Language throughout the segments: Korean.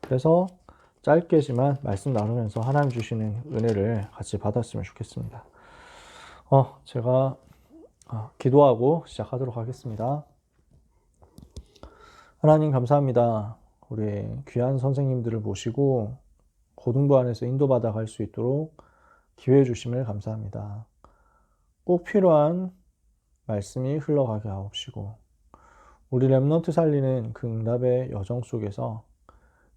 그래서 짧게지만 말씀 나누면서 하나님 주시는 은혜를 같이 받았으면 좋겠습니다. 제가 기도하고 시작하도록 하겠습니다. 하나님 감사합니다. 우리 귀한 선생님들을 모시고 고등부 안에서 인도받아 갈 수 있도록 기회 주심을 감사합니다. 꼭 필요한 말씀이 흘러가게 하옵시고 우리 렘넌트 살리는 그 응답의 여정 속에서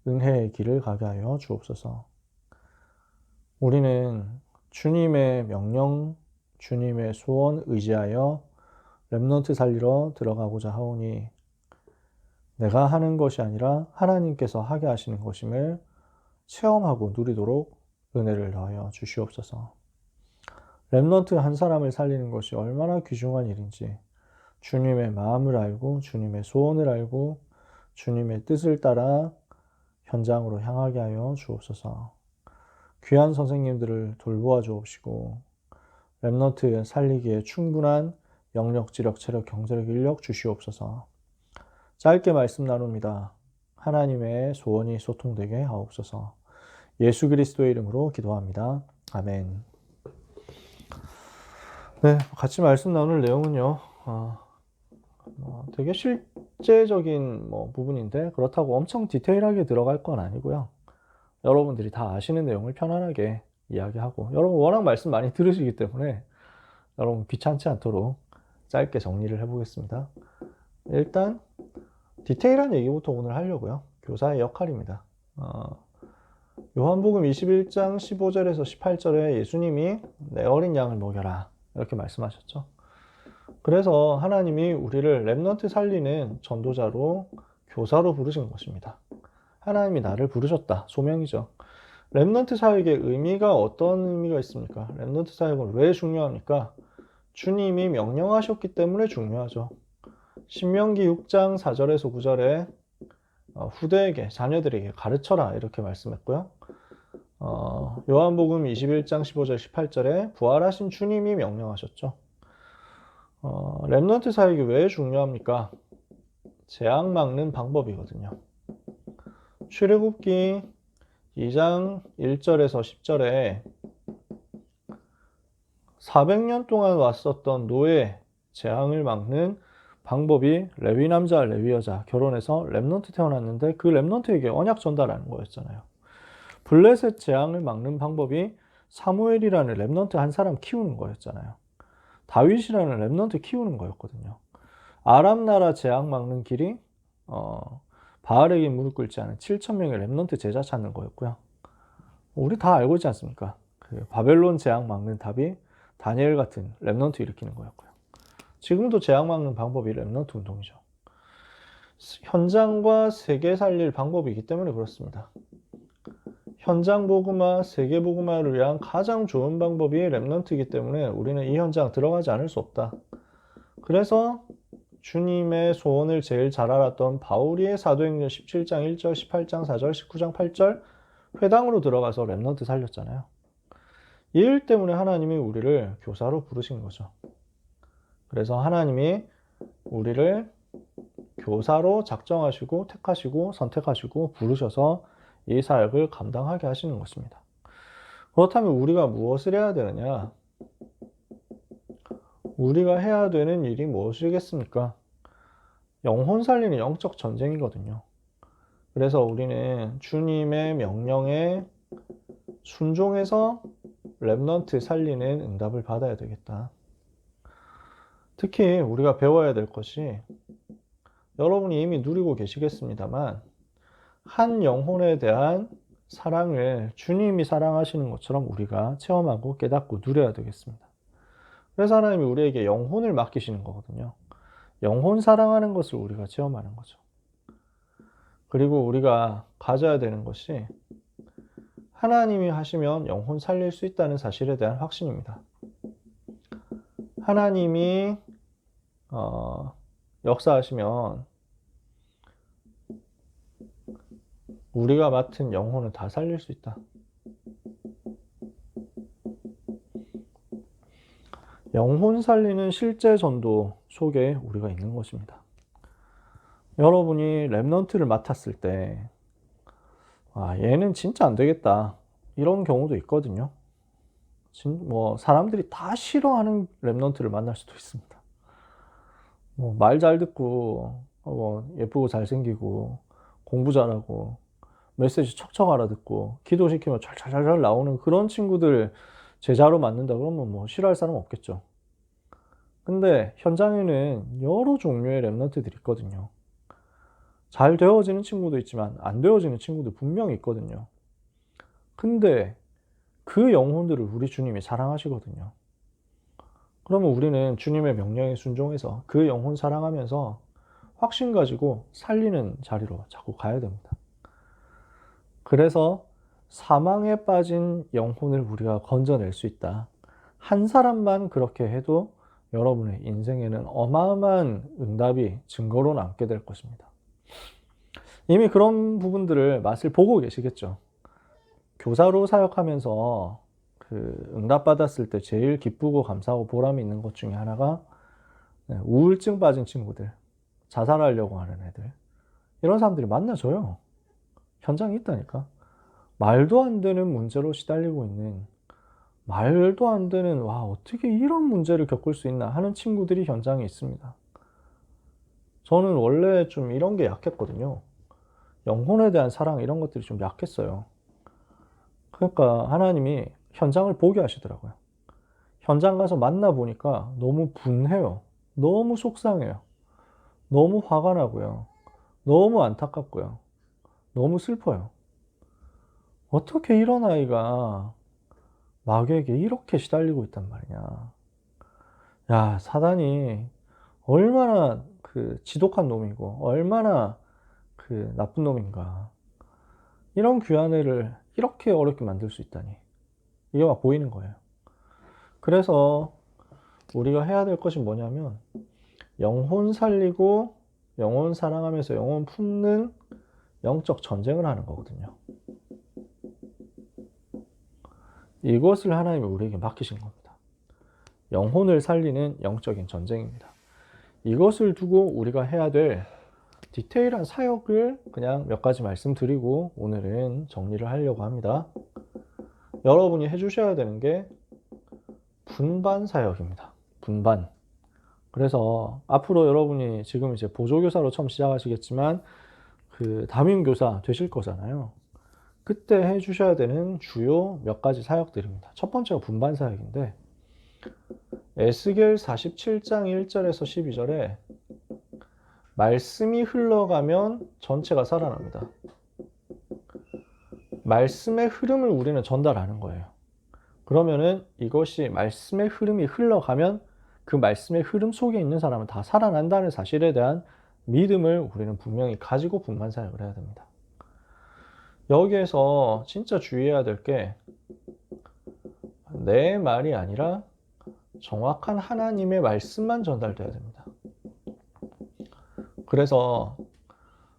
은혜의 길을 가게 하여 주옵소서. 우리는 주님의 명령, 주님의 소원 의지하여 렘넌트 살리러 들어가고자 하오니 내가 하는 것이 아니라 하나님께서 하게 하시는 것임을 체험하고 누리도록 은혜를 더하여 주시옵소서. 렘넌트 한 사람을 살리는 것이 얼마나 귀중한 일인지 주님의 마음을 알고 주님의 소원을 알고 주님의 뜻을 따라 현장으로 향하게 하여 주옵소서. 귀한 선생님들을 돌보아 주옵시고 렘넌트 살리기에 충분한 영력, 지력, 체력, 경제력, 인력 주시옵소서. 짧게 말씀 나눕니다. 하나님의 소원이 소통되게 하옵소서. 예수 그리스도의 이름으로 기도합니다. 아멘. 네, 같이 말씀 나눌 내용은요. 되게 실제적인 부분인데 그렇다고 엄청 디테일하게 들어갈 건 아니고요. 여러분들이 다 아시는 내용을 편안하게 이야기하고 여러분 워낙 말씀 많이 들으시기 때문에 여러분 귀찮지 않도록 짧게 정리를 해보겠습니다. 일단 디테일한 얘기부터 오늘 하려고요. 교사의 역할입니다. 요한복음 21장 15절에서 18절에 예수님이 내 어린 양을 먹여라 이렇게 말씀하셨죠. 그래서 하나님이 우리를 렘넌트 살리는 전도자로 교사로 부르신 것입니다. 하나님이 나를 부르셨다. 소명이죠. 렘넌트 사역의 의미가 어떤 의미가 있습니까? 렘넌트 사역은 왜 중요합니까? 주님이 명령하셨기 때문에 중요하죠. 신명기 6장 4절에서 9절에 후대에게 자녀들에게 가르쳐라 이렇게 말씀했고요. 요한복음 21장 15절 18절에 부활하신 주님이 명령하셨죠. 렘넌트 사역이 왜 중요합니까? 재앙 막는 방법이거든요. 출애굽기 2장 1절에서 10절에 400년 동안 왔었던 노예 재앙을 막는 방법이 레위 남자, 레위 여자 결혼해서 렘넌트 태어났는데 그 렘넌트에게 언약 전달하는 거였잖아요. 블레셋 재앙을 막는 방법이 사무엘이라는 렘넌트 한 사람 키우는 거였잖아요. 다윗이라는 렘넌트 키우는 거였거든요. 아람 나라 재앙 막는 길이 바알에게 무릎 꿇지 않은 7,000명의 렘넌트 제자 찾는 거였고요. 우리 다 알고 있지 않습니까? 그 바벨론 재앙 막는 답이 다니엘 같은 렘넌트 일으키는 거였고요. 지금도 재앙 막는 방법이 렘넌트 운동이죠. 현장과 세계 살릴 방법이기 때문에 그렇습니다. 현장 복음화, 세계 복음화를 위한 가장 좋은 방법이 렘넌트이기 때문에 우리는 이 현장 들어가지 않을 수 없다. 그래서 주님의 소원을 제일 잘 알았던 바울이 사도행전 17장 1절, 18장 4절, 19장 8절 회당으로 들어가서 렘넌트 살렸잖아요. 이 일 때문에 하나님이 우리를 교사로 부르신 거죠. 그래서 하나님이 우리를 교사로 작정하시고 택하시고 선택하시고 부르셔서 이 사역을 감당하게 하시는 것입니다. 그렇다면 우리가 무엇을 해야 되느냐? 우리가 해야 되는 일이 무엇이겠습니까? 영혼 살리는 영적 전쟁이거든요. 그래서 우리는 주님의 명령에 순종해서 렘넌트 살리는 응답을 받아야 되겠다. 특히 우리가 배워야 될 것이 여러분이 이미 누리고 계시겠습니다만 한 영혼에 대한 사랑을 주님이 사랑하시는 것처럼 우리가 체험하고 깨닫고 누려야 되겠습니다. 그래서 하나님이 우리에게 영혼을 맡기시는 거거든요. 영혼 사랑하는 것을 우리가 체험하는 거죠. 그리고 우리가 가져야 되는 것이 하나님이 하시면 영혼 살릴 수 있다는 사실에 대한 확신입니다. 하나님이 역사하시면 우리가 맡은 영혼은 다 살릴 수 있다. 영혼 살리는 실제 전도 속에 우리가 있는 것입니다. 여러분이 렘넌트를 맡았을 때 아, 얘는 진짜 안 되겠다. 이런 경우도 있거든요. 뭐 사람들이 다 싫어하는 랩런트를 만날 수도 있습니다. 뭐 말 잘 듣고 뭐 예쁘고 잘생기고 공부 잘하고 메시지 척척 알아듣고 기도시키면 잘잘잘잘 나오는 그런 친구들 제자로 만든다 그러면 뭐 싫어할 사람 없겠죠. 근데 현장에는 여러 종류의 랩런트들이 있거든요. 잘 되어지는 친구도 있지만 안 되어지는 친구도 분명히 있거든요. 근데 그 영혼들을 우리 주님이 사랑하시거든요. 그러면 우리는 주님의 명령에 순종해서 그 영혼 사랑하면서 확신 가지고 살리는 자리로 자꾸 가야 됩니다. 그래서 사망에 빠진 영혼을 우리가 건져낼 수 있다. 한 사람만 그렇게 해도 여러분의 인생에는 어마어마한 응답이 증거로 남게 될 것입니다. 이미 그런 부분들을 맛을 보고 계시겠죠. 교사로 사역하면서 그 응답받았을 때 제일 기쁘고 감사하고 보람이 있는 것 중에 하나가 우울증 빠진 친구들, 자살하려고 하는 애들, 이런 사람들이 만나줘요. 현장에 있다니까. 말도 안 되는 문제로 시달리고 있는, 말도 안 되는, 와, 어떻게 이런 문제를 겪을 수 있나 하는 친구들이 현장에 있습니다. 저는 원래 좀 이런 게 약했거든요. 영혼에 대한 사랑 이런 것들이 좀 약했어요. 그러니까 하나님이 현장을 보게 하시더라고요. 현장 가서 만나보니까 너무 분해요. 너무 속상해요. 너무 화가 나고요. 너무 안타깝고요. 너무 슬퍼요. 어떻게 이런 아이가 마귀에게 이렇게 시달리고 있단 말이냐. 야, 사단이 얼마나 그 지독한 놈이고, 얼마나 그 나쁜 놈인가. 이런 귀한 애를 이렇게 어렵게 만들 수 있다니. 이게 막 보이는 거예요. 그래서 우리가 해야 될 것이 뭐냐면, 영혼 살리고, 영혼 사랑하면서 영혼 품는 영적 전쟁을 하는 거거든요. 이것을 하나님이 우리에게 맡기신 겁니다. 영혼을 살리는 영적인 전쟁입니다. 이것을 두고 우리가 해야 될 디테일한 사역을 그냥 몇 가지 말씀드리고 오늘은 정리를 하려고 합니다. 여러분이 해주셔야 되는 게 분반 사역입니다. 분반. 그래서 앞으로 여러분이 지금 이제 보조교사로 처음 시작하시겠지만 그 담임교사 되실 거잖아요. 그때 해주셔야 되는 주요 몇 가지 사역들입니다. 첫 번째가 분반 사역인데 에스겔 47장 1절에서 12절에 말씀이 흘러가면 전체가 살아납니다. 말씀의 흐름을 우리는 전달하는 거예요. 그러면은 이것이 말씀의 흐름이 흘러가면 그 말씀의 흐름 속에 있는 사람은 다 살아난다는 사실에 대한 믿음을 우리는 분명히 가지고 분반 사역을 해야 됩니다. 여기에서 진짜 주의해야 될 게 내 말이 아니라 정확한 하나님의 말씀만 전달돼야 됩니다. 그래서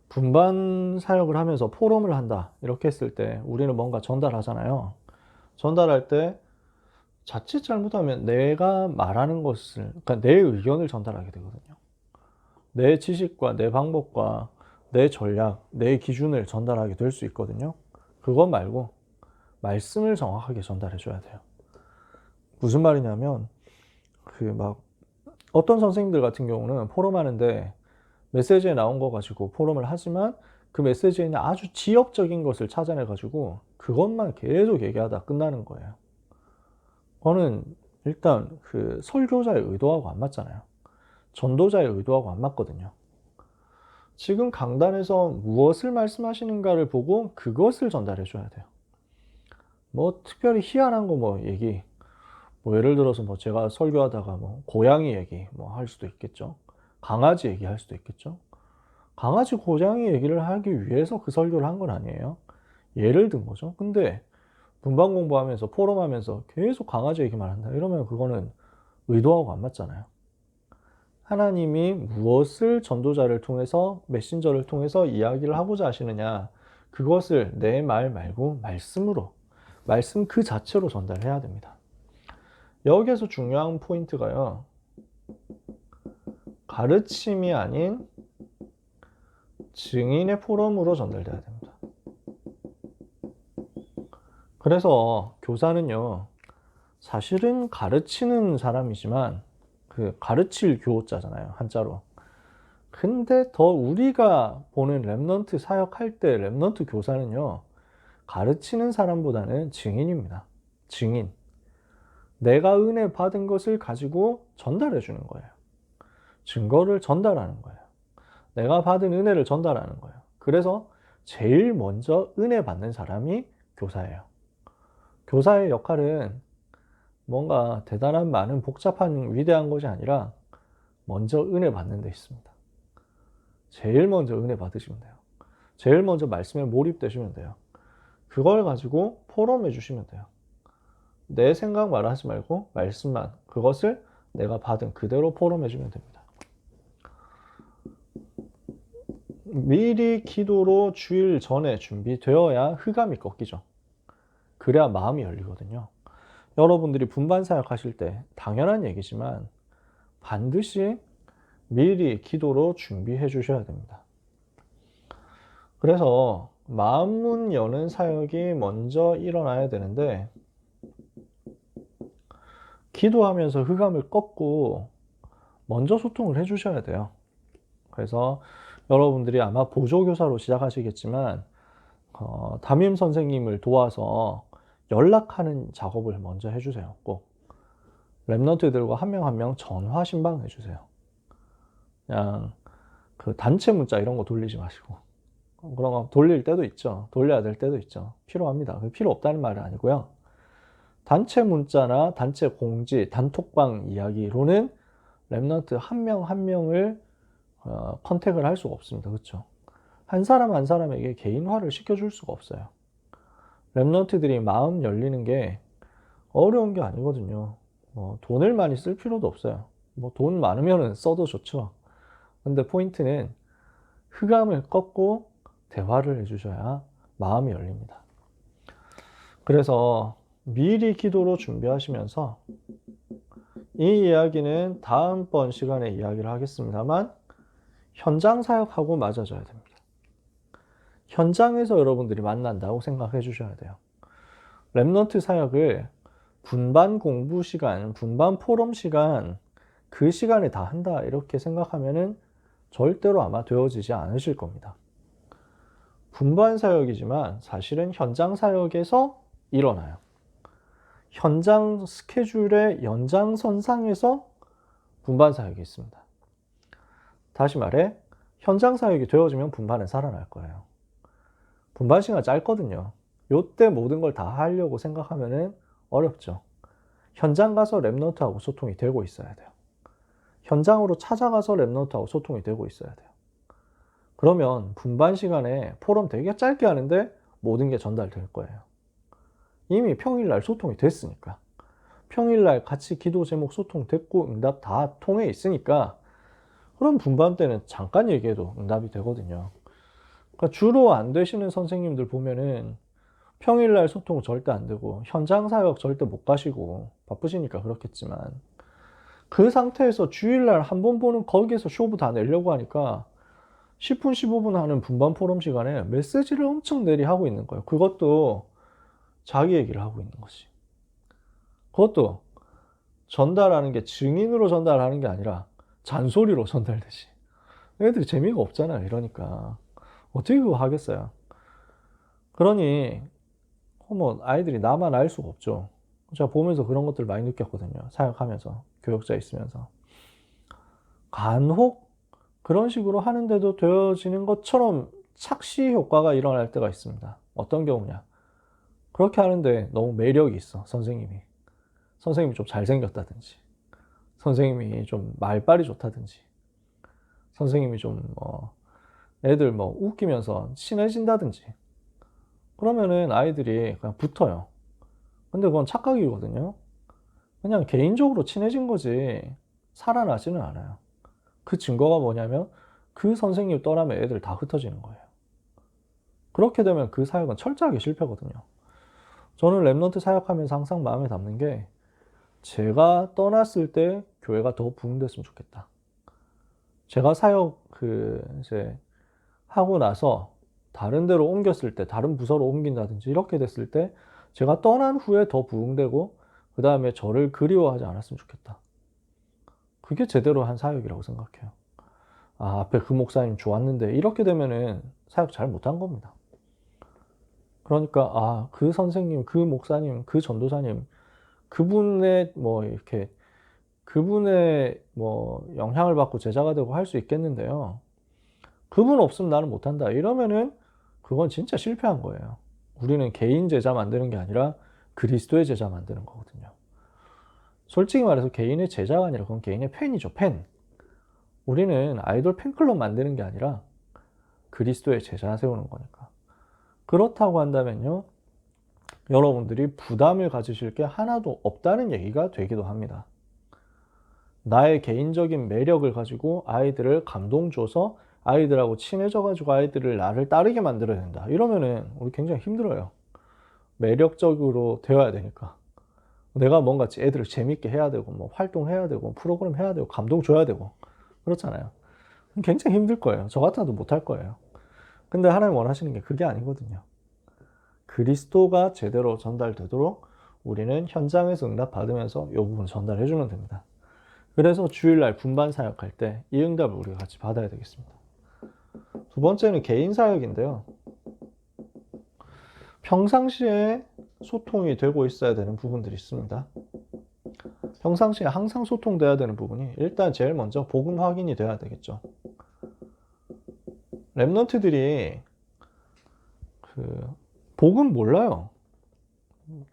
분반 사역을 하면서 포럼을 한다 이렇게 했을 때 우리는 뭔가 전달하잖아요. 전달할 때 자칫 잘못하면 내가 말하는 것을, 그러니까 내 의견을 전달하게 되거든요. 내 지식과 내 방법과 내 전략, 내 기준을 전달하게 될 수 있거든요. 그것 말고 말씀을 정확하게 전달해 줘야 돼요. 무슨 말이냐면 그 막 어떤 선생님들 같은 경우는 포럼 하는데 메시지에 나온 거 가지고 포럼을 하지만 그 메시지에 있는 아주 지역적인 것을 찾아내 가지고 그것만 계속 얘기하다 끝나는 거예요. 그거는 일단 그 설교자의 의도하고 안 맞잖아요. 전도자의 의도하고 안 맞거든요. 지금 강단에서 무엇을 말씀하시는가를 보고 그것을 전달해 줘야 돼요. 뭐 특별히 희한한 거 뭐 얘기, 뭐 예를 들어서 뭐 제가 설교하다가 뭐 고양이 얘기 뭐 할 수도 있겠죠. 강아지 얘기 할 수도 있겠죠. 강아지 고양이 얘기를 하기 위해서 그 설교를 한 건 아니에요. 예를 든 거죠. 근데 분반 공부하면서 포럼하면서 계속 강아지 얘기만 한다. 이러면 그거는 의도하고 안 맞잖아요. 하나님이 무엇을 전도자를 통해서 메신저를 통해서 이야기를 하고자 하시느냐 그것을 내 말 말고 말씀으로 말씀 그 자체로 전달해야 됩니다. 여기에서 중요한 포인트가요. 가르침이 아닌 증인의 포럼으로 전달돼야 됩니다. 그래서 교사는요, 사실은 가르치는 사람이지만 그 가르칠 교자잖아요, 한자로. 근데 더 우리가 보는 랩넌트 사역할 때 랩넌트 교사는요, 가르치는 사람보다는 증인입니다. 증인. 내가 은혜 받은 것을 가지고 전달해 주는 거예요. 증거를 전달하는 거예요. 내가 받은 은혜를 전달하는 거예요. 그래서 제일 먼저 은혜 받는 사람이 교사예요. 교사의 역할은 뭔가 대단한 많은 복잡한 위대한 것이 아니라 먼저 은혜 받는 데 있습니다. 제일 먼저 은혜 받으시면 돼요. 제일 먼저 말씀에 몰입되시면 돼요. 그걸 가지고 포럼해 주시면 돼요. 내 생각 말하지 말고 말씀만, 그것을 내가 받은 그대로 포럼해 주면 됩니다. 미리 기도로 주일 전에 준비되어야 흑암이 꺾이죠. 그래야 마음이 열리거든요. 여러분들이 분반 사역하실 때 당연한 얘기지만 반드시 미리 기도로 준비해 주셔야 됩니다. 그래서 마음문 여는 사역이 먼저 일어나야 되는데, 기도하면서 흑암을 꺾고 먼저 소통을 해 주셔야 돼요. 그래서 여러분들이 아마 보조교사로 시작하시겠지만 담임 선생님을 도와서 연락하는 작업을 먼저 해주세요. 꼭 랩넌트들과 한 명 한 명 전화 신방 해주세요. 그냥 그 단체 문자 이런 거 돌리지 마시고, 그런 거 돌릴 때도 있죠. 돌려야 될 때도 있죠. 필요합니다. 필요 없다는 말은 아니고요. 단체 문자나 단체 공지, 단톡방 이야기로는 랩넌트 한 명 한 명을 컨택을 할 수가 없습니다. 그렇죠? 한 사람 한 사람에게 개인화를 시켜줄 수가 없어요. 랩넌트들이 마음 열리는 게 어려운 게 아니거든요. 돈을 많이 쓸 필요도 없어요. 돈 많으면 써도 좋죠. 근데 포인트는 흑암을 꺾고 대화를 해주셔야 마음이 열립니다. 그래서 미리 기도로 준비하시면서, 이 이야기는 다음번 시간에 이야기를 하겠습니다만 현장 사역하고 맞아져야 됩니다. 현장에서 여러분들이 만난다고 생각해 주셔야 돼요. 랩넌트 사역을 분반 공부 시간, 분반 포럼 시간, 그 시간에 다 한다 이렇게 생각하면은 절대로 아마 되어지지 않으실 겁니다. 분반 사역이지만 사실은 현장 사역에서 일어나요. 현장 스케줄의 연장선상에서 분반 사역이 있습니다. 다시 말해, 현장 사역이 되어지면 분반은 살아날 거예요. 분반 시간 짧거든요. 요때 모든 걸 다 하려고 생각하면은 어렵죠. 현장 가서 랩넌트하고 소통이 되고 있어야 돼요. 현장으로 찾아가서 랩넌트하고 소통이 되고 있어야 돼요. 그러면 분반 시간에 포럼 되게 짧게 하는데 모든 게 전달될 거예요. 이미 평일날 소통이 됐으니까. 평일날 같이 기도 제목 소통됐고 응답 다 통해 있으니까, 그럼 분반 때는 잠깐 얘기해도 응답이 되거든요. 그러니까 주로 안 되시는 선생님들 보면은 평일날 소통 절대 안 되고 현장 사역 절대 못 가시고 바쁘시니까 그렇겠지만, 그 상태에서 주일날 한 번 보는 거기에서 쇼부 다 내려고 하니까 10분 15분 하는 분반 포럼 시간에 메시지를 엄청 내리하고 있는 거예요. 그것도 자기 얘기를 하고 있는 거지. 그것도 전달하는 게 증인으로 전달하는 게 아니라 잔소리로 전달되지. 애들이 재미가 없잖아요. 이러니까 어떻게 그거 하겠어요. 그러니 아이들이 나만 알 수가 없죠. 제가 보면서 그런 것들 많이 느꼈거든요. 사역하면서, 교역자 있으면서. 간혹 그런 식으로 하는데도 되어지는 것처럼 착시 효과가 일어날 때가 있습니다. 어떤 경우냐. 그렇게 하는데 너무 매력이 있어, 선생님이. 선생님이 좀 잘생겼다든지, 선생님이 좀 말빨이 좋다든지, 선생님이 좀 애들 웃기면서 친해진다든지, 그러면은 아이들이 그냥 붙어요. 근데 그건 착각이거든요. 그냥 개인적으로 친해진 거지 살아나지는 않아요. 그 증거가 뭐냐면 그 선생님 떠나면 애들 다 흩어지는 거예요. 그렇게 되면 그 사역은 철저하게 실패거든요. 저는 랩넌트 사역하면서 항상 마음에 담는 게, 제가 떠났을 때 교회가 더 부흥됐으면 좋겠다. 제가 사역 이제 하고 나서 다른 데로 옮겼을 때, 다른 부서로 옮긴다든지 이렇게 됐을 때 제가 떠난 후에 더 부흥되고 그 다음에 저를 그리워하지 않았으면 좋겠다. 그게 제대로 한 사역이라고 생각해요. 앞에 그 목사님 좋았는데 이렇게 되면은 사역 잘 못한 겁니다. 그러니까 그 선생님, 그 목사님, 그 전도사님, 그분의 뭐 이렇게 그분의 뭐 영향을 받고 제자가 되고 할 수 있겠는데요. 그분 없으면 나는 못한다. 이러면은 그건 진짜 실패한 거예요. 우리는 개인 제자 만드는 게 아니라 그리스도의 제자 만드는 거거든요. 솔직히 말해서 개인의 제자가 아니라 그건 개인의 팬이죠, 팬. 우리는 아이돌 팬클럽 만드는 게 아니라 그리스도의 제자 세우는 거니까. 그렇다고 한다면요, 여러분들이 부담을 가지실 게 하나도 없다는 얘기가 되기도 합니다. 나의 개인적인 매력을 가지고 아이들을 감동 줘서 아이들하고 친해져가지고 아이들을 나를 따르게 만들어야 된다. 이러면은 우리 굉장히 힘들어요. 매력적으로 되어야 되니까. 내가 뭔가 애들을 재밌게 해야 되고, 뭐 활동해야 되고, 프로그램 해야 되고, 감동 줘야 되고, 그렇잖아요. 굉장히 힘들 거예요. 저 같아도 못할 거예요. 근데 하나님 원하시는 게 그게 아니거든요. 그리스도가 제대로 전달되도록 우리는 현장에서 응답받으면서 이 부분 전달해 주면 됩니다. 그래서 주일날 분반 사역할 때 이 응답을 우리가 같이 받아야 되겠습니다. 두 번째는 개인 사역인데요. 평상시에 소통이 되고 있어야 되는 부분들이 있습니다. 평상시에 항상 소통돼야 되는 부분이 일단 제일 먼저 복음 확인이 돼야 되겠죠. 랩런트들이 복음 몰라요.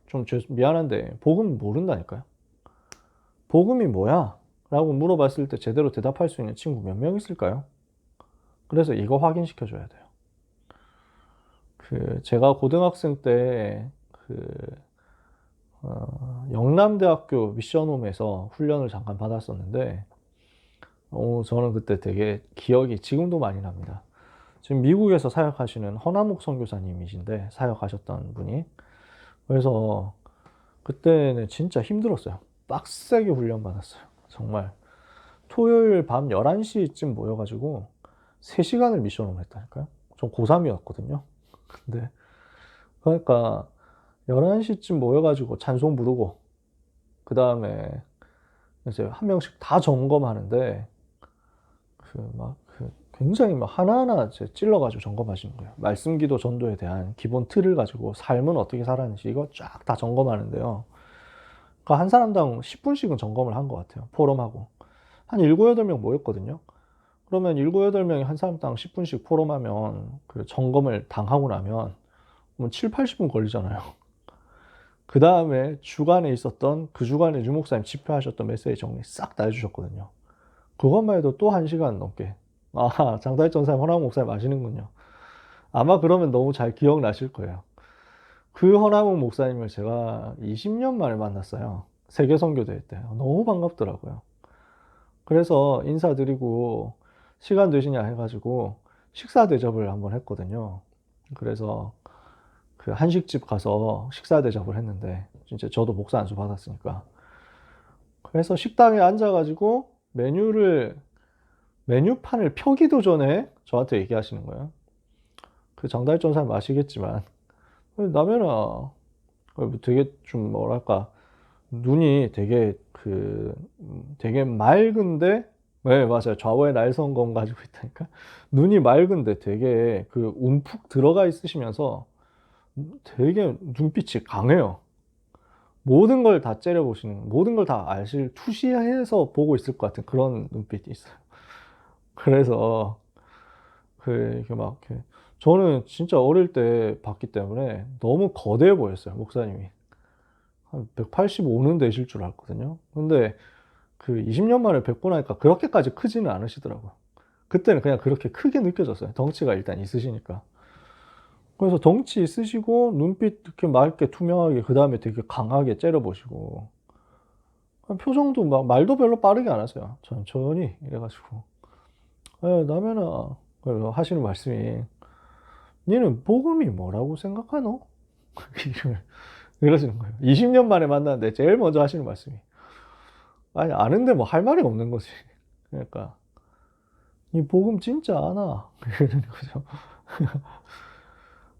좀 미안한데 복음 모른다니까요. 복음이 뭐야? 라고 물어봤을 때 제대로 대답할 수 있는 친구 몇 명 있을까요? 그래서 이거 확인시켜 줘야 돼요. 제가 고등학생 때 영남대학교 미션홈에서 훈련을 잠깐 받았었는데 저는 그때 되게 기억이 지금도 많이 납니다. 지금 미국에서 사역하시는 허남욱 선교사님이신데 사역하셨던 분이. 그래서 그때는 진짜 힘들었어요. 빡세게 훈련 받았어요. 정말 토요일 밤 11시쯤 모여가지고 3시간을 미션홈 했다니까요. 전 고3이었거든요. 근데 그러니까 11시쯤 모여가지고 찬송 부르고 그 다음에 이제 한 명씩 다 점검하는데 굉장히 막 하나하나 찔러가지고 점검하시는 거예요. 말씀, 기도, 전도에 대한 기본 틀을 가지고 삶은 어떻게 살았는지 이거 쫙 다 점검하는데요. 그러니까 한 사람당 10분씩은 점검을 한 것 같아요. 포럼하고. 한 7, 8명 모였거든요. 그러면 7, 8명이 한 사람당 10분씩 포럼하면 그 점검을 당하고 나면 7, 80분 걸리잖아요. 그 다음에 주간에 있었던 그 주간에 유 목사님 집회하셨던 메시지 정리 싹 다 해주셨거든요. 그것만 해도 또 1시간 넘게. 장다희 전사님, 허남 목사님 아시는군요. 아마 그러면 너무 잘 기억나실 거예요. 그 허남욱 목사님을 제가 20년 만에 만났어요. 세계선교대회 때. 너무 반갑더라고요. 그래서 인사드리고 시간 되시냐 해가지고 식사 대접을 한번 했거든요. 그래서 그 한식집 가서 식사 대접을 했는데 진짜 저도 목사 안수 받았으니까. 그래서 식당에 앉아가지고 메뉴판을 펴기도 전에 저한테 얘기하시는 거예요. 그 장다희 전사님 아시겠지만 남현아 되게 좀 뭐랄까 눈이 되게 되게 맑은데 네 맞아요. 좌우에 날성검 가지고 있다니까. 눈이 맑은데 되게 움푹 들어가 있으시면서 되게 눈빛이 강해요. 모든 걸 다 째려보시는, 모든 걸 다 투시해서 보고 있을 것 같은 그런 눈빛이 있어요. 그래서 저는 진짜 어릴 때 봤기 때문에 너무 거대해 보였어요, 목사님이. 한 185는 되실 줄 알거든요. 근데 20년 만에 뵙고 나니까 그렇게까지 크지는 않으시더라고요. 그때는 그냥 그렇게 크게 느껴졌어요. 덩치가 일단 있으시니까. 그래서 덩치 있으시고 눈빛 이렇게 맑게 투명하게 그 다음에 되게 강하게 째려보시고 표정도 막 말도 별로 빠르게 안 하세요. 천천히 이래가지고 남현아 하시는 말씀이 니는 복음이 뭐라고 생각하노? 이러시는 거예요. 20년 만에 만났는데 제일 먼저 하시는 말씀이 아니 아는데 뭐 할 말이 없는 거지. 그러니까 이 복음 진짜 아나 이러는 거죠.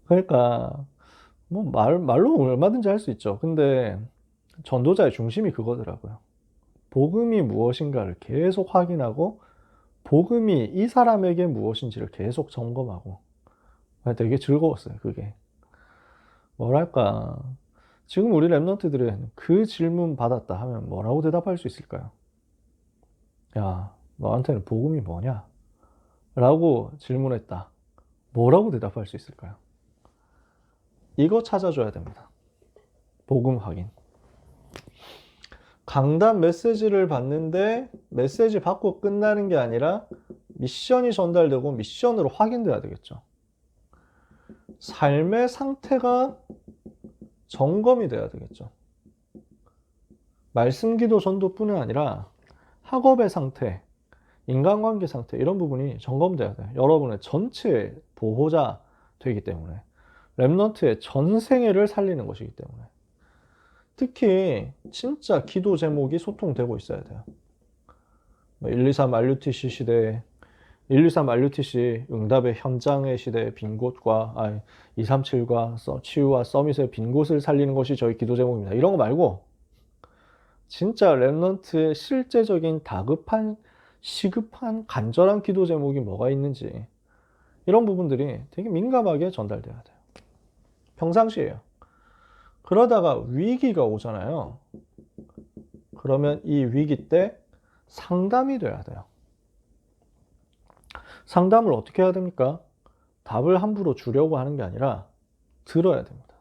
그러니까 뭐 말로 얼마든지 할 수 있죠. 근데 전도자의 중심이 그거더라고요. 복음이 무엇인가를 계속 확인하고 복음이 이 사람에게 무엇인지를 계속 점검하고 되게 즐거웠어요. 그게 뭐랄까, 지금 우리 랩런트들은 그 질문 받았다 하면 뭐라고 대답할 수 있을까요? 야, 너한테는 복음이 뭐냐? 라고 질문했다. 뭐라고 대답할 수 있을까요? 이거 찾아줘야 됩니다. 복음 확인. 강단 메시지를 받는데 메시지 받고 끝나는 게 아니라 미션이 전달되고 미션으로 확인돼야 되겠죠. 삶의 상태가 점검이 돼야 되겠죠. 말씀, 기도, 전도뿐만 아니라 학업의 상태, 인간관계 상태 이런 부분이 점검돼야 돼요. 여러분의 전체 보호자 되기 때문에 랩넌트의 전생애를 살리는 것이기 때문에 특히 진짜 기도 제목이 소통되고 있어야 돼요. 123 RUTC 시대, 123 RUTC 응답의 현장의 시대의 빈 곳과 237과 치유와 서밋의 빈 곳을 살리는 것이 저희 기도 제목입니다. 이런 거 말고 진짜 랩넌트의 실제적인 다급한 시급한 간절한 기도 제목이 뭐가 있는지 이런 부분들이 되게 민감하게 전달돼야 돼요. 평상시에요. 그러다가 위기가 오잖아요. 그러면 이 위기 때 상담이 돼야 돼요. 상담을 어떻게 해야 됩니까? 답을 함부로 주려고 하는 게 아니라 들어야 됩니다.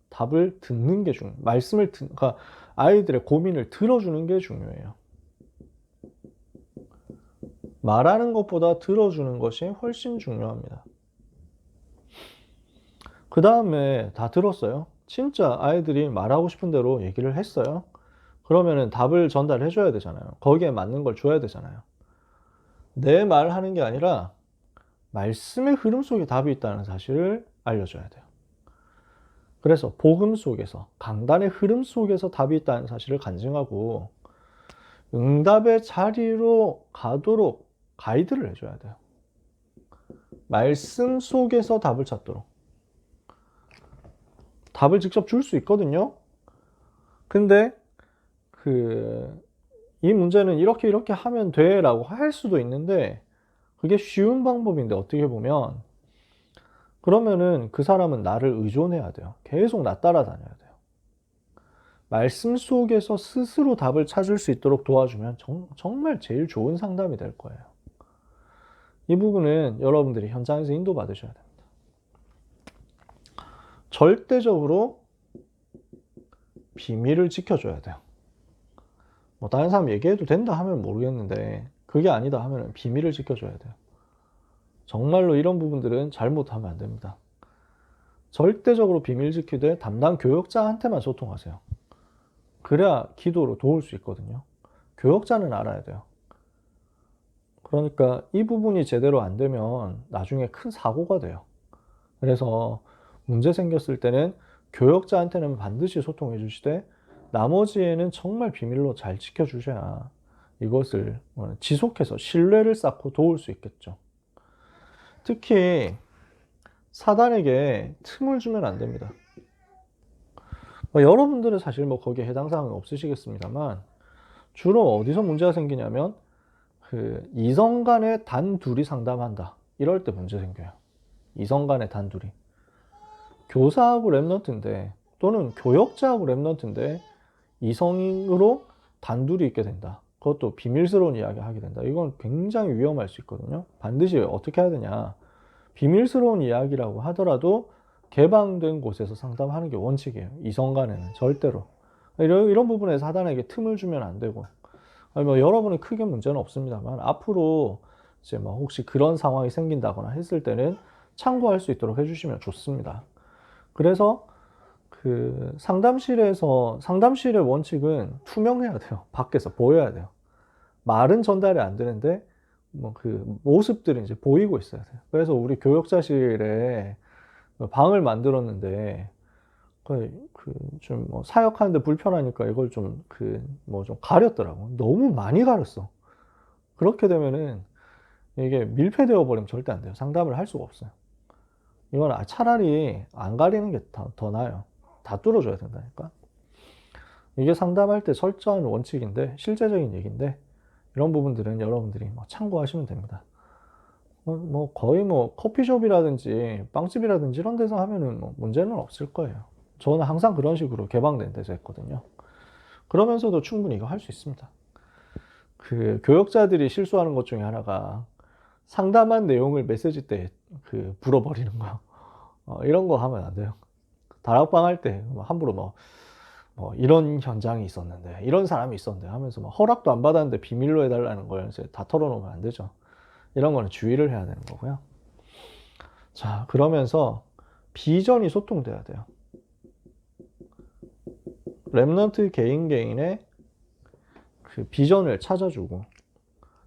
답을 듣는 게 중요해요. 그러니까 아이들의 고민을 들어주는 게 중요해요. 말하는 것보다 들어주는 것이 훨씬 중요합니다. 그 다음에 다 들었어요. 진짜 아이들이 말하고 싶은 대로 얘기를 했어요. 그러면은 답을 전달해 줘야 되잖아요. 거기에 맞는 걸 줘야 되잖아요. 내 말하는 게 아니라 말씀의 흐름 속에 답이 있다는 사실을 알려줘야 돼요. 그래서 복음 속에서, 강단의 흐름 속에서 답이 있다는 사실을 간증하고 응답의 자리로 가도록 가이드를 해줘야 돼요. 말씀 속에서 답을 찾도록. 답을 직접 줄 수 있거든요. 근데 이 문제는 이렇게 하면 돼 라고 할 수도 있는데 그게 쉬운 방법인데 어떻게 보면 그러면은 그 사람은 나를 의존해야 돼요. 계속 나 따라다녀야 돼요. 말씀 속에서 스스로 답을 찾을 수 있도록 도와주면 정말 제일 좋은 상담이 될 거예요. 이 부분은 여러분들이 현장에서 인도받으셔야 됩니다. 절대적으로 비밀을 지켜줘야 돼요. 뭐 다른 사람 얘기해도 된다 하면 모르겠는데 그게 아니다 하면 비밀을 지켜줘야 돼요. 정말로 이런 부분들은 잘못하면 안 됩니다. 절대적으로 비밀 지키되 담당 교역자한테만 소통하세요. 그래야 기도로 도울 수 있거든요. 교역자는 알아야 돼요. 그러니까 이 부분이 제대로 안 되면 나중에 큰 사고가 돼요. 그래서 문제 생겼을 때는 교역자한테는 반드시 소통해 주시되 나머지에는 정말 비밀로 잘 지켜주셔야 이것을 지속해서 신뢰를 쌓고 도울 수 있겠죠. 특히 사단에게 틈을 주면 안 됩니다. 여러분들은 사실 뭐 거기에 해당 사항은 없으시겠습니다만 주로 어디서 문제가 생기냐면 이성 간에 단둘이 상담한다. 이럴 때 문제 생겨요. 이성 간에 단둘이. 교사하고 랩넌트인데 또는 교역자하고 랩넌트인데 이성으로 단둘이 있게 된다. 그것도 비밀스러운 이야기 하게 된다. 이건 굉장히 위험할 수 있거든요. 반드시 어떻게 해야 되냐. 비밀스러운 이야기라고 하더라도 개방된 곳에서 상담하는 게 원칙이에요. 이성 간에는 절대로. 이런 부분에 사단에게 틈을 주면 안 되고. 뭐 여러분은 크게 문제는 없습니다만 앞으로 이제 뭐 혹시 그런 상황이 생긴다거나 했을 때는 참고할 수 있도록 해주시면 좋습니다. 그래서 상담실의 원칙은 투명해야 돼요. 밖에서 보여야 돼요. 말은 전달이 안 되는데 뭐 모습들이 이제 보이고 있어야 돼요. 그래서 우리 교역자실에 방을 만들었는데 좀 뭐 사역하는데 불편하니까 이걸 좀 가렸더라고. 너무 많이 가렸어. 그렇게 되면은 이게 밀폐되어 버리면 절대 안 돼요. 상담을 할 수가 없어요. 이건 차라리 안 가리는 게 더 나아요. 다 뚫어줘야 된다니까. 이게 상담할 때 설정한 원칙인데, 실제적인 얘기인데, 이런 부분들은 여러분들이 뭐 참고하시면 됩니다. 뭐 거의 뭐 커피숍이라든지 빵집이라든지 이런 데서 하면은 뭐 문제는 없을 거예요. 저는 항상 그런 식으로 개방된 데서 했거든요. 그러면서도 충분히 이거 할 수 있습니다. 그 교역자들이 실수하는 것 중에 하나가 상담한 내용을 메시지 때 그 불어버리는 거. 이런 거 하면 안 돼요. 다락방 할 때 함부로 뭐 이런 현장이 있었는데, 이런 사람이 있었는데 하면서 막 허락도 안 받았는데 비밀로 해달라는 걸 이제 다 털어놓으면 안 되죠. 이런 거는 주의를 해야 되는 거고요. 자, 그러면서 비전이 소통돼야 돼요. 랩넌트 개인의 그 비전을 찾아주고,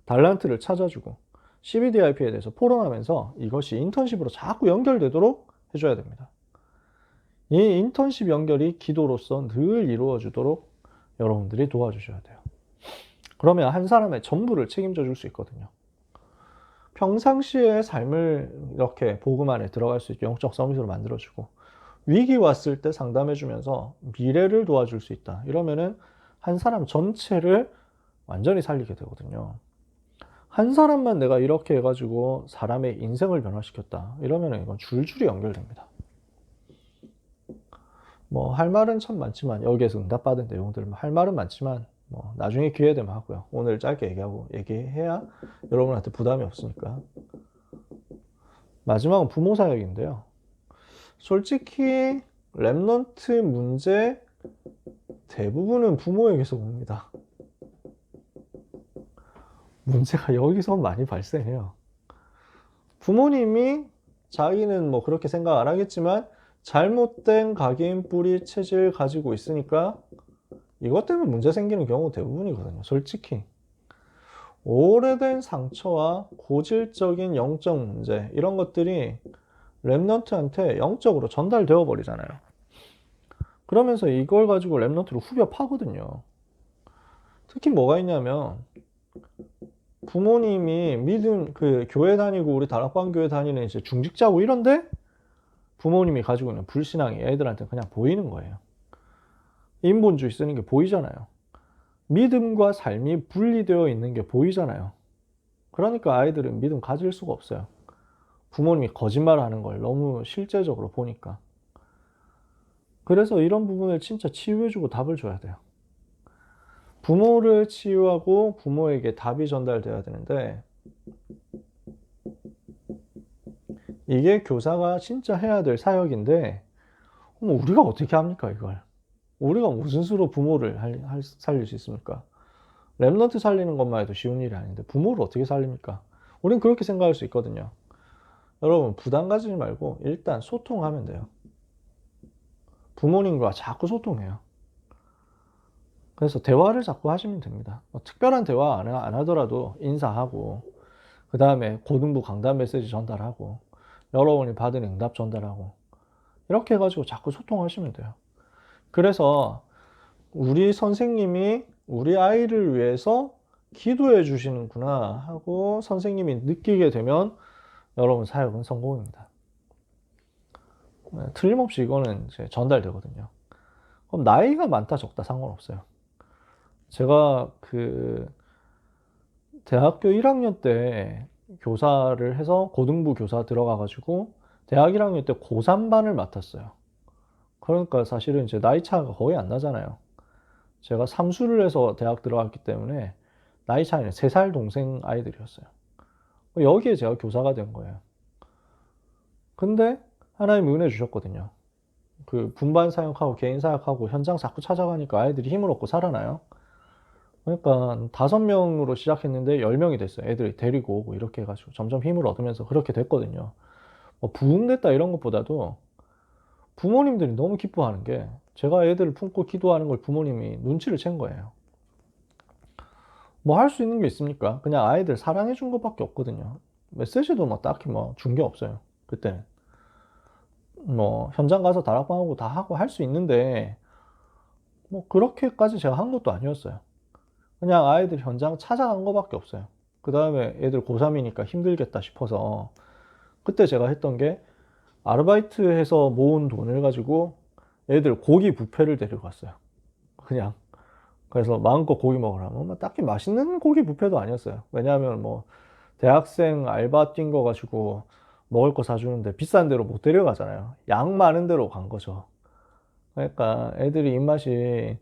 달란트를 찾아주고, CBDIP에 대해서 포럼하면서 이것이 인턴십으로 자꾸 연결되도록 해줘야 됩니다. 이 인턴십 연결이 기도로서 늘 이루어지도록 여러분들이 도와주셔야 돼요. 그러면 한 사람의 전부를 책임져 줄 수 있거든요. 평상시의 삶을 이렇게 복음 안에 들어갈 수 있게 영적 서밋으로 만들어주고, 위기 왔을 때 상담해주면서 미래를 도와줄 수 있다. 이러면은 한 사람 전체를 완전히 살리게 되거든요. 한 사람만 내가 이렇게 해가지고 사람의 인생을 변화시켰다. 이러면은 이건 줄줄이 연결됩니다. 뭐 할 말은 참 많지만, 여기에서 응답받은 내용들 할 말은 많지만 뭐 나중에 기회 되면 하고요. 오늘 짧게 얘기해야 여러분한테 부담이 없으니까. 마지막은 부모 사역인데요. 솔직히 랩넌트 문제 대부분은 부모에게서 옵니다. 문제가 여기서 많이 발생해요. 부모님이 자기는 뭐 그렇게 생각 안 하겠지만 잘못된 각인 뿌리 체질 가지고 있으니까 이것 때문에 문제 생기는 경우 대부분이거든요. 솔직히 오래된 상처와 고질적인 영적 문제, 이런 것들이 랩넌트한테 영적으로 전달되어 버리잖아요. 그러면서 이걸 가지고 랩넌트를 후벼 파거든요. 특히 뭐가 있냐면, 부모님이 그 교회 다니고 우리 다락방 교회 다니는 이제 중직자고 이런데 부모님이 가지고 있는 불신앙이 애들한테 그냥 보이는 거예요. 인본주의 쓰는 게 보이잖아요. 믿음과 삶이 분리되어 있는 게 보이잖아요. 그러니까 아이들은 믿음 가질 수가 없어요. 부모님이 거짓말하는 걸 너무 실제적으로 보니까. 그래서 이런 부분을 진짜 치유해주고 답을 줘야 돼요. 부모를 치유하고 부모에게 답이 전달돼야 되는데, 이게 교사가 진짜 해야 될 사역인데, 우리가 어떻게 합니까, 이걸? 우리가 무슨 수로 부모를 살릴 수 있습니까? 랩넌트 살리는 것만 해도 쉬운 일이 아닌데 부모를 어떻게 살립니까? 우린 그렇게 생각할 수 있거든요. 여러분, 부담 가지지 말고 일단 소통하면 돼요. 부모님과 자꾸 소통해요. 그래서 대화를 자꾸 하시면 됩니다. 특별한 대화 안 하더라도 인사하고, 그 다음에 고등부 강단 메시지 전달하고, 여러분이 받은 응답 전달하고, 이렇게 해가지고 자꾸 소통하시면 돼요. 그래서 우리 선생님이 우리 아이를 위해서 기도해 주시는구나 하고 선생님이 느끼게 되면 여러분 사역은 성공입니다. 틀림없이 이거는 이제 전달되거든요. 그럼 나이가 많다 적다 상관없어요. 제가 그 대학교 1학년 때 교사를 해서 고등부 교사 들어가가지고 대학 1학년 때 고3반을 맡았어요. 그러니까 사실은 이제 나이 차가 거의 안 나잖아요. 제가 삼수를 해서 대학 들어갔기 때문에 나이 차이는 3살 동생 아이들이었어요. 여기에 제가 교사가 된 거예요. 근데 하나님 은혜 주셨거든요. 그 분반 사역하고 개인 사역하고 현장 자꾸 찾아가니까 아이들이 힘을 얻고 살아나요. 그러니까 5명으로 시작했는데 10명이 됐어요. 애들이 데리고 오고 이렇게 해가지고 점점 힘을 얻으면서 그렇게 됐거든요. 뭐 부흥됐다 이런 것보다도 부모님들이 너무 기뻐하는 게, 제가 애들을 품고 기도하는 걸 부모님이 눈치를 챈 거예요. 뭐 할 수 있는 게 있습니까? 그냥 아이들 사랑해 준 것밖에 없거든요. 메시지도 뭐 딱히 뭐 준 게 없어요. 그때는. 뭐 현장 가서 다락방하고 다 하고 할 수 있는데 뭐 그렇게까지 제가 한 것도 아니었어요. 그냥 아이들 현장 찾아간 것밖에 없어요. 그 다음에 애들 고3이니까 힘들겠다 싶어서 그때 제가 했던 게 아르바이트해서 모은 돈을 가지고 애들 고기 뷔페를 데려갔어요. 그냥. 그래서 마음껏 고기 먹으라면 뭐 딱히 맛있는 고기 뷔페도 아니었어요. 왜냐하면 뭐 대학생 알바 뛴 거 가지고 먹을 거 사주는데 비싼 데로 못 데려가잖아요. 양 많은 데로 간 거죠. 그러니까 애들이 입맛이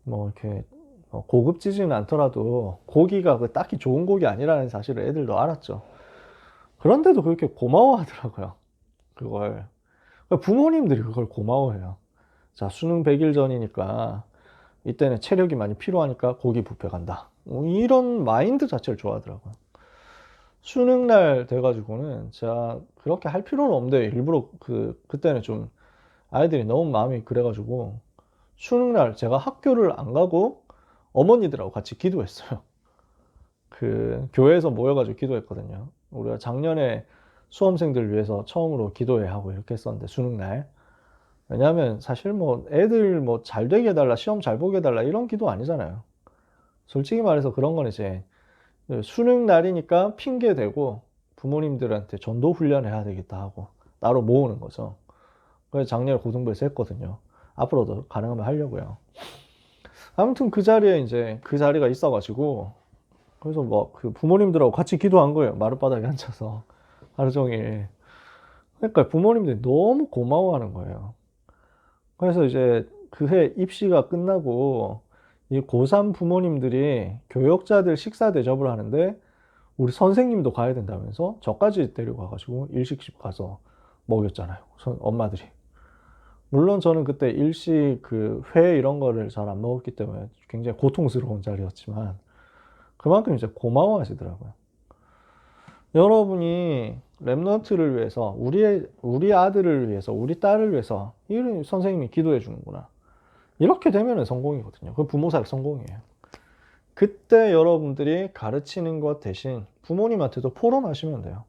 뭐 이렇게 고급지지는 않더라도 고기가 그 딱히 좋은 고기 아니라는 사실을 애들도 알았죠. 그런데도 그렇게 고마워하더라고요. 그걸. 부모님들이 그걸 고마워해요. 자, 수능 100일 전이니까 이때는 체력이 많이 필요하니까 고기 뷔페 간다. 뭐 이런 마인드 자체를 좋아하더라고요. 수능 날 돼가지고는 제가 그렇게 할 필요는 없는데 일부러 그때는 좀 아이들이 너무 마음이 그래가지고 수능 날 제가 학교를 안 가고 어머니들하고 같이 기도했어요. 그 교회에서 모여가지고 기도했거든요. 우리가 작년에 수험생들 위해서 처음으로 기도회 하고 이렇게 했었는데 수능 날. 왜냐하면 사실 뭐 애들 뭐 잘 되게 해달라, 시험 잘 보게 해달라 이런 기도 아니잖아요. 솔직히 말해서 그런 건 이제 수능 날이니까 핑계 대고 부모님들한테 전도 훈련해야 되겠다 하고 따로 모으는 거죠. 그래서 작년에 고등부에서 했거든요. 앞으로도 가능하면 하려고요. 아무튼 그 자리에 이제 그 자리가 있어가지고 그래서 뭐 그 부모님들하고 같이 기도한 거예요. 마룻바닥에 앉아서 하루 종일. 그러니까 부모님들이 너무 고마워하는 거예요. 그래서 이제 그 해 입시가 끝나고 이 고3 부모님들이 교역자들 식사 대접을 하는데 우리 선생님도 가야 된다면서 저까지 데려가가지고 일식집 가서 먹였잖아요. 엄마들이. 물론 저는 그때 일식 그 회 이런 거를 잘 안 먹었기 때문에 굉장히 고통스러운 자리였지만 그만큼 이제 고마워하시더라고요. 여러분이 랩런트를 위해서 우리 아들을 위해서 우리 딸을 위해서 이런 선생님이 기도해 주는구나. 이렇게 되면 성공이거든요. 그 부모사의 성공이에요. 그때 여러분들이 가르치는 것 대신 부모님한테도 포럼하시면 돼요.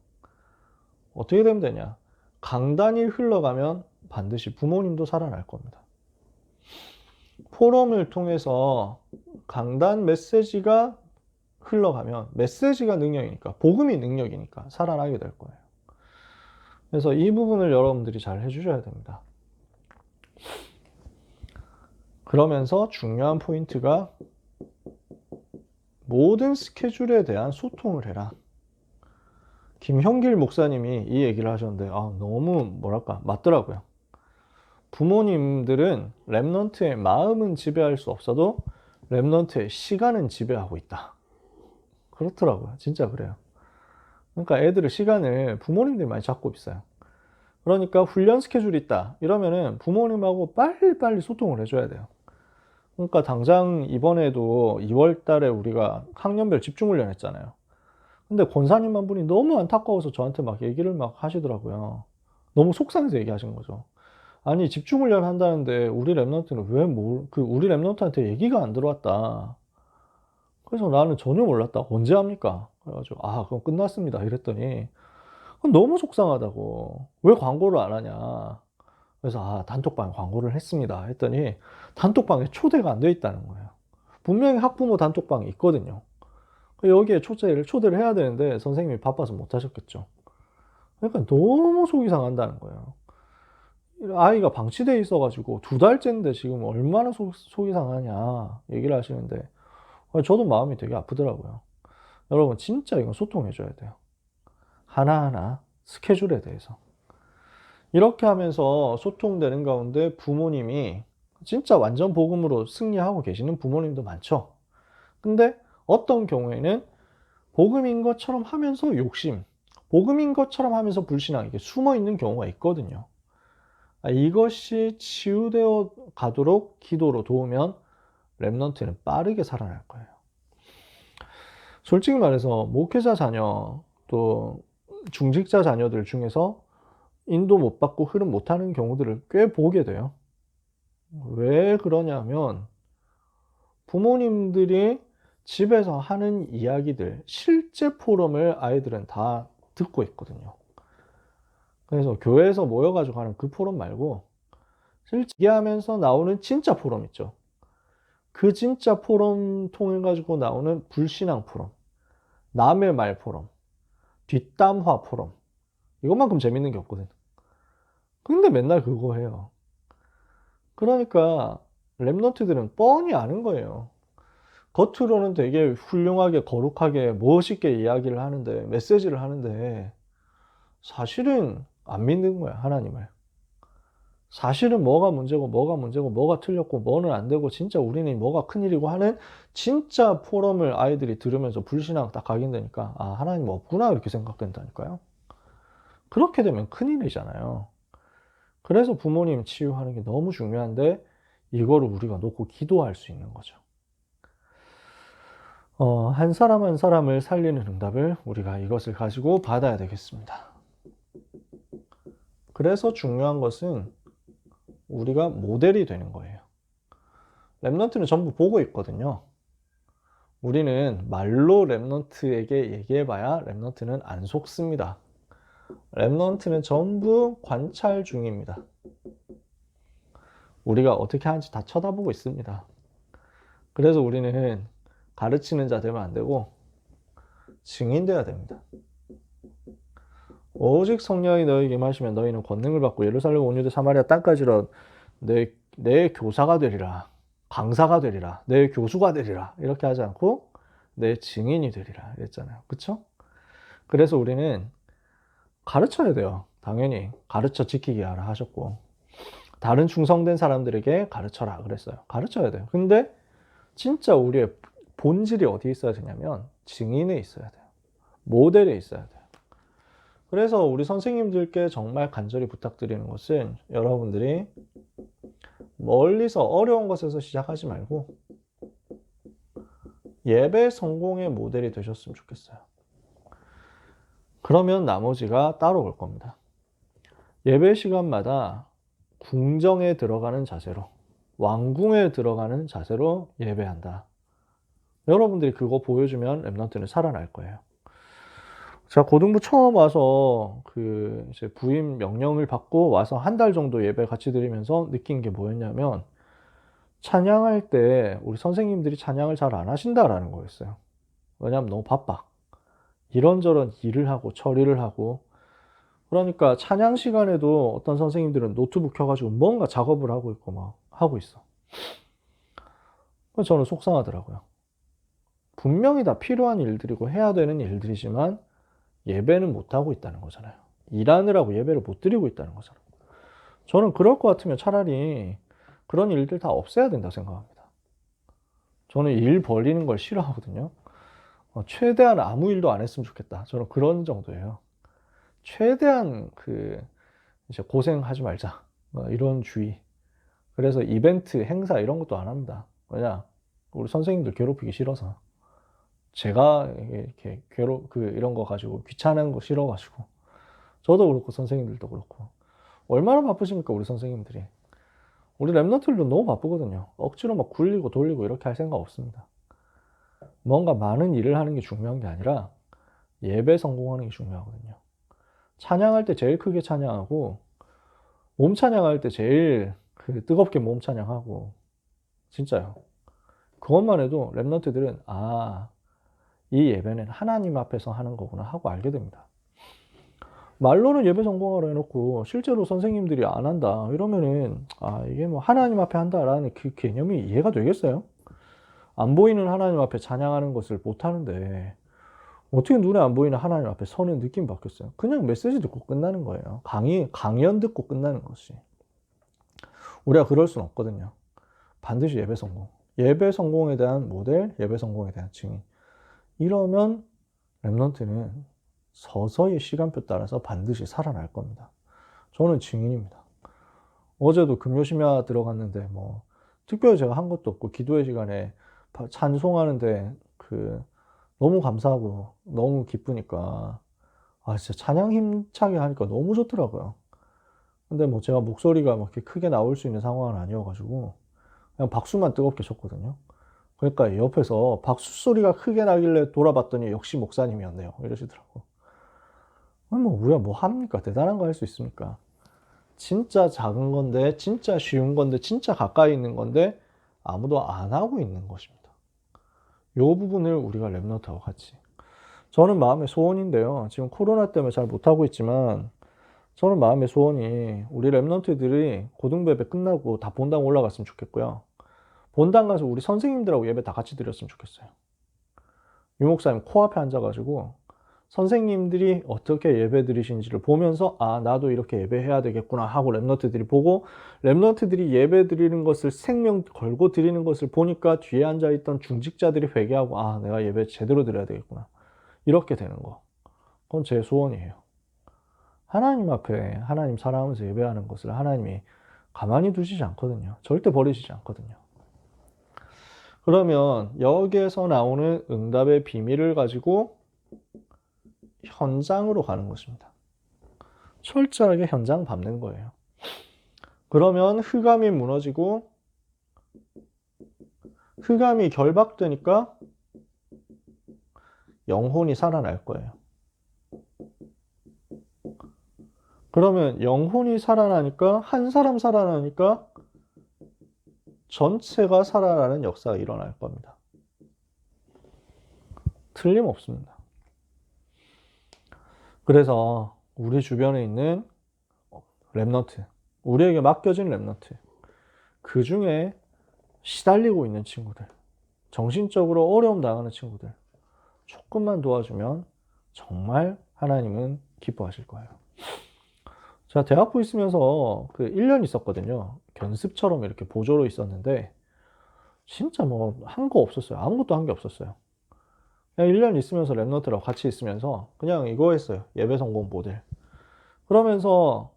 어떻게 되면 되냐? 강단이 흘러가면 반드시 부모님도 살아날 겁니다. 포럼을 통해서 강단 메시지가 흘러가면 메시지가 능력이니까 복음이 능력이니까 살아나게 될 거예요. 그래서 이 부분을 여러분들이 잘 해주셔야 됩니다. 그러면서 중요한 포인트가 모든 스케줄에 대한 소통을 해라. 김형길 목사님이 이 얘기를 하셨는데 너무 뭐랄까 맞더라고요. 부모님들은 랩넌트의 마음은 지배할 수 없어도 랩넌트의 시간은 지배하고 있다. 그렇더라고요. 진짜 그래요. 그러니까 애들의 시간을 부모님들이 많이 잡고 있어요. 그러니까 훈련 스케줄이 있다. 이러면은 부모님하고 빨리빨리 소통을 해줘야 돼요. 그러니까 당장 이번에도 2월 달에 우리가 학년별 집중훈련 했잖아요. 근데 권사님 한 분이 너무 안타까워서 저한테 막 얘기를 막 하시더라고요. 너무 속상해서 얘기하신 거죠. 아니, 집중훈련 한다는데 우리 랩런트는 우리 랩런트한테 얘기가 안 들어왔다. 그래서 나는 전혀 몰랐다. 언제 합니까? 그래가지고, 그럼 끝났습니다. 이랬더니, 너무 속상하다고. 왜 광고를 안 하냐. 그래서, 단톡방에 광고를 했습니다. 했더니, 단톡방에 초대가 안 돼 있다는 거예요. 분명히 학부모 단톡방이 있거든요. 여기에 초대를 해야 되는데, 선생님이 바빠서 못 하셨겠죠. 그러니까 너무 속이 상한다는 거예요. 아이가 방치돼 있어가지고 2달째인데 지금 얼마나 속이 상하냐 얘기를 하시는데 저도 마음이 되게 아프더라고요. 여러분 진짜 이건 소통해줘야 돼요. 하나하나 스케줄에 대해서. 이렇게 하면서 소통되는 가운데 부모님이 진짜 완전 복음으로 승리하고 계시는 부모님도 많죠. 근데 어떤 경우에는 복음인 것처럼 하면서 욕심, 복음인 것처럼 하면서 불신앙, 이게 숨어 있는 경우가 있거든요. 이것이 치유되어 가도록 기도로 도우면 랩넌트는 빠르게 살아날 거예요. 솔직히 말해서 목회자 자녀 또 중직자 자녀들 중에서 인도 못 받고 흐름 못 하는 경우들을 꽤 보게 돼요. 왜 그러냐면 부모님들이 집에서 하는 이야기들, 실제 포럼을 아이들은 다 듣고 있거든요. 그래서 교회에서 모여가지고 하는 그 포럼 말고 실제 얘기하면서 나오는 진짜 포럼 있죠. 그 진짜 포럼 통해 가지고 나오는 불신앙 포럼, 남의 말 포럼, 뒷담화 포럼, 이것만큼 재밌는 게 없거든. 근데 맨날 그거 해요. 그러니까 랩런트들은 뻔히 아는 거예요. 겉으로는 되게 훌륭하게 거룩하게 멋있게 이야기를 하는데 메시지를 하는데 사실은 안 믿는 거야, 하나님을. 사실은 뭐가 문제고 뭐가 문제고 뭐가 틀렸고 뭐는 안 되고 진짜 우리는 뭐가 큰일이고 하는 진짜 포럼을 아이들이 들으면서 불신앙 딱 각인되니까 아, 하나님 없구나 이렇게 생각된다니까요. 그렇게 되면 큰일이잖아요. 그래서 부모님 치유하는 게 너무 중요한데 이거를 우리가 놓고 기도할 수 있는 거죠. 한 사람 한 사람을 살리는 응답을 우리가 이것을 가지고 받아야 되겠습니다. 그래서 중요한 것은 우리가 모델이 되는 거예요. 랩런트는 전부 보고 있거든요. 우리는 말로 랩런트에게 얘기해봐야 랩런트는 안 속습니다. 랩런트는 전부 관찰 중입니다. 우리가 어떻게 하는지 다 쳐다보고 있습니다. 그래서 우리는 가르치는 자 되면 안 되고 증인 되어야 됩니다. 오직 성령이 너희에게 임하시면 너희는 권능을 받고 예루살렘 온 유대 사마리아 땅까지로 내 교사가 되리라, 강사가 되리라, 내 교수가 되리라 이렇게 하지 않고 내 증인이 되리라 이랬잖아요. 그쵸? 그래서 우리는 가르쳐야 돼요. 당연히 가르쳐 지키게 하라 하셨고 다른 충성된 사람들에게 가르쳐라 그랬어요. 가르쳐야 돼요. 근데 진짜 우리의 본질이 어디에 있어야 되냐면 증인에 있어야 돼요. 모델에 있어야 돼요. 그래서 우리 선생님들께 정말 간절히 부탁드리는 것은 여러분들이 멀리서 어려운 것에서 시작하지 말고 예배 성공의 모델이 되셨으면 좋겠어요. 그러면 나머지가 따로 올 겁니다. 예배 시간마다 궁정에 들어가는 자세로, 왕궁에 들어가는 자세로 예배한다. 여러분들이 그거 보여주면 랩런트는 살아날 거예요. 제가 고등부 처음 와서 이제 부임 명령을 받고 와서 한 달 정도 예배 같이 드리면서 느낀 게 뭐였냐면 찬양할 때 우리 선생님들이 찬양을 잘 안 하신다라는 거였어요. 왜냐하면 너무 바빠. 이런저런 일을 하고 처리를 하고 그러니까 찬양 시간에도 어떤 선생님들은 노트북 켜가지고 뭔가 작업을 하고 있고 막 하고 있어. 저는 속상하더라고요. 분명히 다 필요한 일들이고 해야 되는 일들이지만 예배는 못하고 있다는 거잖아요. 일하느라고 예배를 못 드리고 있다는 거잖아요. 저는 그럴 것 같으면 차라리 그런 일들 다 없애야 된다고 생각합니다. 저는 일 벌리는 걸 싫어하거든요. 최대한 아무 일도 안 했으면 좋겠다. 저는 그런 정도예요. 최대한 이제 고생하지 말자. 이런 주의. 그래서 이벤트, 행사 이런 것도 안 합니다. 왜냐? 우리 선생님들 괴롭히기 싫어서. 제가 이렇게 이런 거 가지고 귀찮은 거 싫어가지고. 저도 그렇고 선생님들도 그렇고. 얼마나 바쁘십니까, 우리 선생님들이. 우리 랩런트들도 너무 바쁘거든요. 억지로 막 굴리고 돌리고 이렇게 할 생각 없습니다. 뭔가 많은 일을 하는 게 중요한 게 아니라 예배 성공하는 게 중요하거든요. 찬양할 때 제일 크게 찬양하고 몸 찬양할 때 제일 뜨겁게 몸 찬양하고 진짜요. 그것만 해도 랩런트들은 이 예배는 하나님 앞에서 하는 거구나 하고 알게 됩니다. 말로는 예배 성공하라 해놓고 실제로 선생님들이 안 한다 이러면은 이게 뭐 하나님 앞에 한다라는 그 개념이 이해가 되겠어요? 안 보이는 하나님 앞에 찬양하는 것을 못 하는데 어떻게 눈에 안 보이는 하나님 앞에 서는 느낌 바뀌었어요? 그냥 메시지 듣고 끝나는 거예요. 강연 듣고 끝나는 것이. 우리가 그럴 수는 없거든요. 반드시 예배 성공. 예배 성공에 대한 모델, 예배 성공에 대한 증인. 이러면 랩런트는 서서히 시간표 따라서 반드시 살아날 겁니다. 저는 증인입니다. 어제도 금요심야 들어갔는데 특별히 제가 한 것도 없고 기도의 시간에 찬송하는데 너무 감사하고 너무 기쁘니까 진짜 찬양 힘차게 하니까 너무 좋더라고요. 근데 제가 목소리가 이렇게 크게 나올 수 있는 상황은 아니어가지고 그냥 박수만 뜨겁게 쳤거든요. 그러니까 옆에서 박수 소리가 크게 나길래 돌아봤더니 역시 목사님이었네요. 이러시더라고. 우리가 뭐 합니까? 대단한 거 할 수 있습니까? 진짜 작은 건데, 진짜 쉬운 건데, 진짜 가까이 있는 건데, 아무도 안 하고 있는 것입니다. 이 부분을 우리가 랩런트하고 같이. 저는 마음의 소원인데요. 지금 코로나 때문에 잘 못하고 있지만, 저는 마음의 소원이 우리 랩런트들이 고등부 예배 끝나고 다 본당 올라갔으면 좋겠고요. 본당 가서 우리 선생님들하고 예배 다 같이 드렸으면 좋겠어요. 유목사님 코앞에 앉아가지고 선생님들이 어떻게 예배 드리시는지를 보면서 아 나도 이렇게 예배해야 되겠구나 하고 랩런트들이 보고 랩런트들이 예배 드리는 것을 생명 걸고 드리는 것을 보니까 뒤에 앉아있던 중직자들이 회개하고 아 내가 예배 제대로 드려야 되겠구나 이렇게 되는 거. 그건 제 소원이에요. 하나님 앞에 하나님 사랑하면서 예배하는 것을 하나님이 가만히 두시지 않거든요. 절대 버리시지 않거든요. 그러면 여기에서 나오는 응답의 비밀을 가지고 현장으로 가는 것입니다. 철저하게 현장 밟는 거예요. 그러면 흑암이 무너지고 흑암이 결박되니까 영혼이 살아날 거예요. 그러면 영혼이 살아나니까 한 사람 살아나니까 전체가 살아나는 역사가 일어날 겁니다. 틀림없습니다. 그래서 우리 주변에 있는 랩런트, 우리에게 맡겨진 랩런트, 그 중에 시달리고 있는 친구들, 정신적으로 어려움 당하는 친구들, 조금만 도와주면 정말 하나님은 기뻐하실 거예요. 제가 대학부 있으면서 그 1년 있었거든요. 견습처럼 이렇게 보조로 있었는데 진짜 뭐 한 거 없었어요. 아무것도 한 게 없었어요. 그냥 1년 있으면서 랩런트랑 같이 있으면서 그냥 이거 했어요. 예배 성공 모델. 그러면서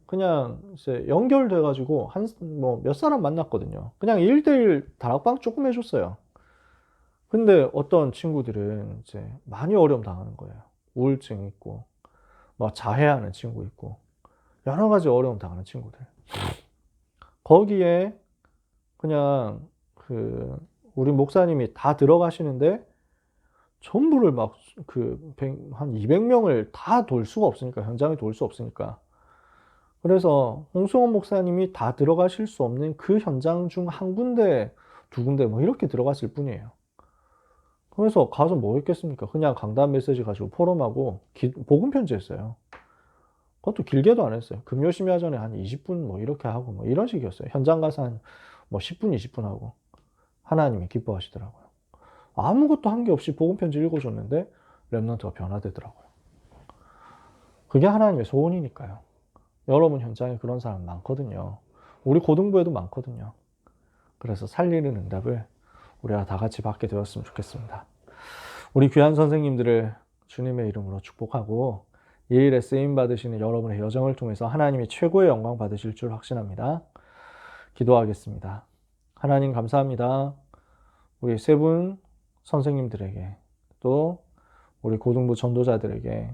그냥 이제 연결돼가지고 뭐 몇 사람 만났거든요. 그냥 1대1 다락방 조금 해줬어요. 근데 어떤 친구들은 이제 많이 어려움 당하는 거예요. 우울증 있고, 막 자해하는 친구 있고, 여러 가지 어려움 당하는 친구들. 거기에 그냥 우리 목사님이 다 들어가시는데 전부를 막 한 200명을 다 돌 수가 없으니까, 현장에 돌 수 없으니까. 그래서 홍성원 목사님이 다 들어가실 수 없는 그 현장 중 한 군데, 두 군데 뭐 이렇게 들어갔을 뿐이에요. 그래서 가서 뭐 했겠습니까? 그냥 강단 메시지 가지고 포럼하고 복음 편지했어요. 그것도 길게도 안 했어요. 금요 심야 전에 한 20분 뭐 이렇게 하고 뭐 이런 식이었어요. 현장 가서 한 뭐 10분, 20분 하고 하나님이 기뻐하시더라고요. 아무것도 한 게 없이 복음 편지 읽어줬는데 랩런트가 변화되더라고요. 그게 하나님의 소원이니까요. 여러분 현장에 그런 사람 많거든요. 우리 고등부에도 많거든요. 그래서 살리는 응답을 우리가 다 같이 받게 되었으면 좋겠습니다. 우리 귀한 선생님들을 주님의 이름으로 축복하고 이 일에 쓰임 받으시는 여러분의 여정을 통해서 하나님이 최고의 영광 받으실 줄 확신합니다. 기도하겠습니다. 하나님 감사합니다. 우리 세 분 선생님들에게 또 우리 고등부 전도자들에게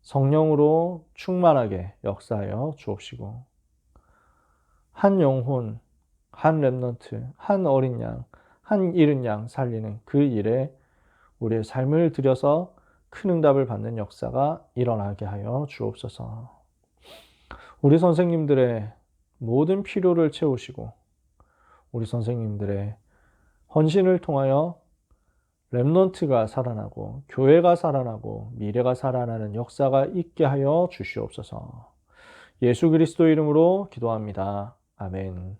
성령으로 충만하게 역사하여 주옵시고 한 영혼, 한 랩런트, 한 어린 양, 한 잃은 양 살리는 그 일에 우리의 삶을 들여서 큰 응답을 받는 역사가 일어나게 하여 주옵소서. 우리 선생님들의 모든 필요를 채우시고 우리 선생님들의 헌신을 통하여 랩런트가 살아나고 교회가 살아나고 미래가 살아나는 역사가 있게 하여 주시옵소서. 예수 그리스도 이름으로 기도합니다. 아멘.